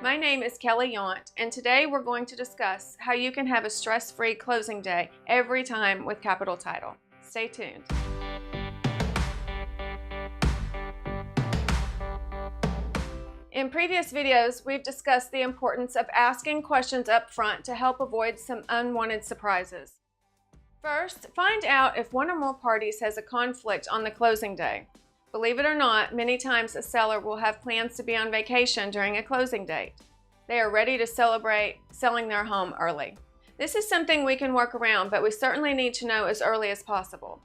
My name is Kelly Yount, and today we're going to discuss how you can have a stress-free closing day every time with Capital Title. Stay tuned. In previous videos, we've discussed the importance of asking questions up front to help avoid some unwanted surprises. First, find out if one or more parties has a conflict on the closing day. Believe it or not, many times a seller will have plans to be on vacation during a closing date. They are ready to celebrate selling their home early. This is something we can work around, but we certainly need to know as early as possible.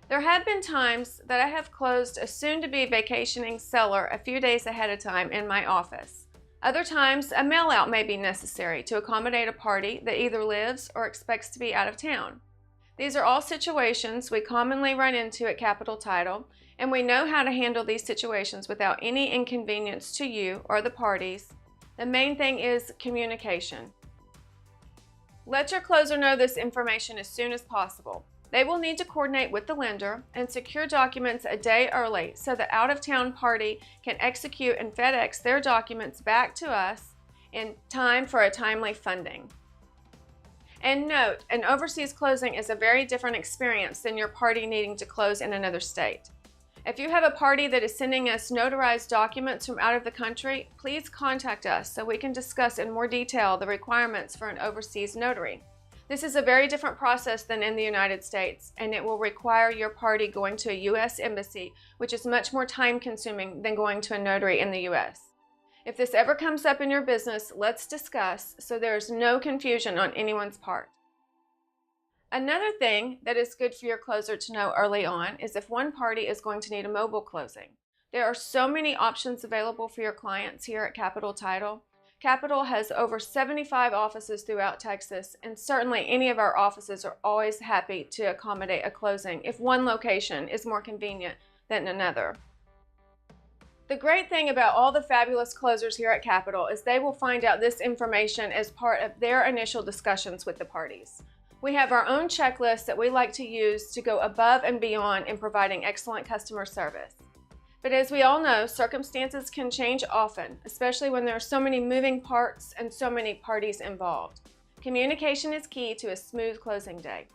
There have been times that I have closed a soon-to-be vacationing seller a few days ahead of time in my office. Other times, a mail-out may be necessary to accommodate a party that either lives or expects to be out of town. These are all situations we commonly run into at Capital Title, and we know how to handle these situations without any inconvenience to you or the parties. The main thing is communication. Let your closer know this information as soon as possible. They will need to coordinate with the lender and secure documents a day early so the out-of-town party can execute and FedEx their documents back to us in time for a timely funding. And note, an overseas closing is a very different experience than your party needing to close in another state. If you have a party that is sending us notarized documents from out of the country, please contact us so we can discuss in more detail the requirements for an overseas notary. This is a very different process than in the United States, and it will require your party going to a U.S. embassy, which is much more time-consuming than going to a notary in the U.S. If this ever comes up in your business, let's discuss so there is no confusion on anyone's part. Another thing that is good for your closer to know early on is if one party is going to need a mobile closing. There are so many options available for your clients here at Capital Title. Capital has over 75 offices throughout Texas, and certainly any of our offices are always happy to accommodate a closing if one location is more convenient than another. The great thing about all the fabulous closers here at Capital is they will find out this information as part of their initial discussions with the parties. We have our own checklist that we like to use to go above and beyond in providing excellent customer service. But as we all know, circumstances can change often, especially when there are so many moving parts and so many parties involved. Communication is key to a smooth closing day.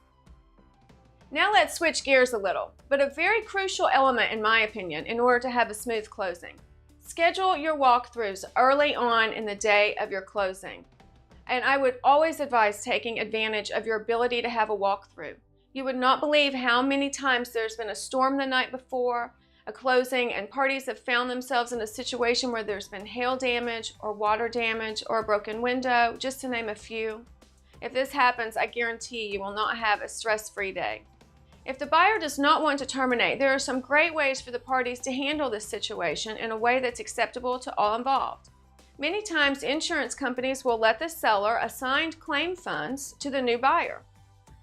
Now let's switch gears a little, but a very crucial element in my opinion in order to have a smooth closing. Schedule your walkthroughs early on in the day of your closing. And I would always advise taking advantage of your ability to have a walkthrough. You would not believe how many times there's been a storm the night before, a closing, and parties have found themselves in a situation where there's been hail damage or water damage or a broken window, just to name a few. If this happens, I guarantee you will not have a stress-free day. If the buyer does not want to terminate, there are some great ways for the parties to handle this situation in a way that's acceptable to all involved. Many times, insurance companies will let the seller assign claim funds to the new buyer.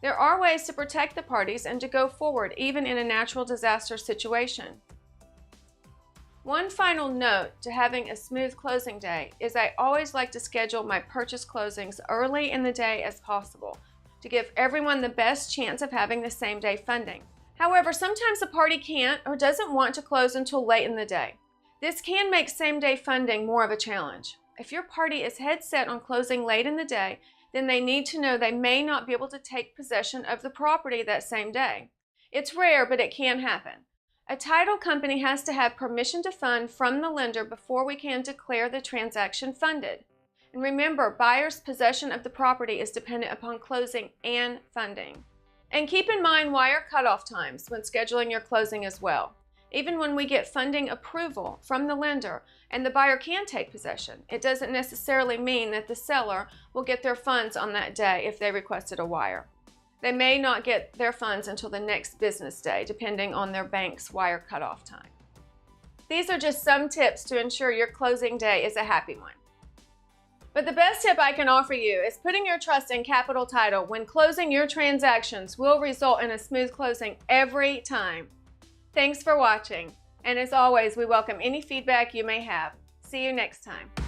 There are ways to protect the parties and to go forward even in a natural disaster situation. One final note to having a smooth closing day is I always like to schedule my purchase closings early in the day as possible to give everyone the best chance of having the same day funding. However, sometimes a party can't or doesn't want to close until late in the day. This can make same-day funding more of a challenge. If your party is head set on closing late in the day, then they need to know they may not be able to take possession of the property that same day. It's rare, but it can happen. A title company has to have permission to fund from the lender before we can declare the transaction funded. And remember, buyer's possession of the property is dependent upon closing and funding. And keep in mind wire cutoff times when scheduling your closing as well. Even when we get funding approval from the lender and the buyer can take possession, it doesn't necessarily mean that the seller will get their funds on that day if they requested a wire. They may not get their funds until the next business day, depending on their bank's wire cutoff time. These are just some tips to ensure your closing day is a happy one. But the best tip I can offer you is putting your trust in Capital Title when closing your transactions will result in a smooth closing every time. Thanks for watching, and as always, we welcome any feedback you may have. See you next time.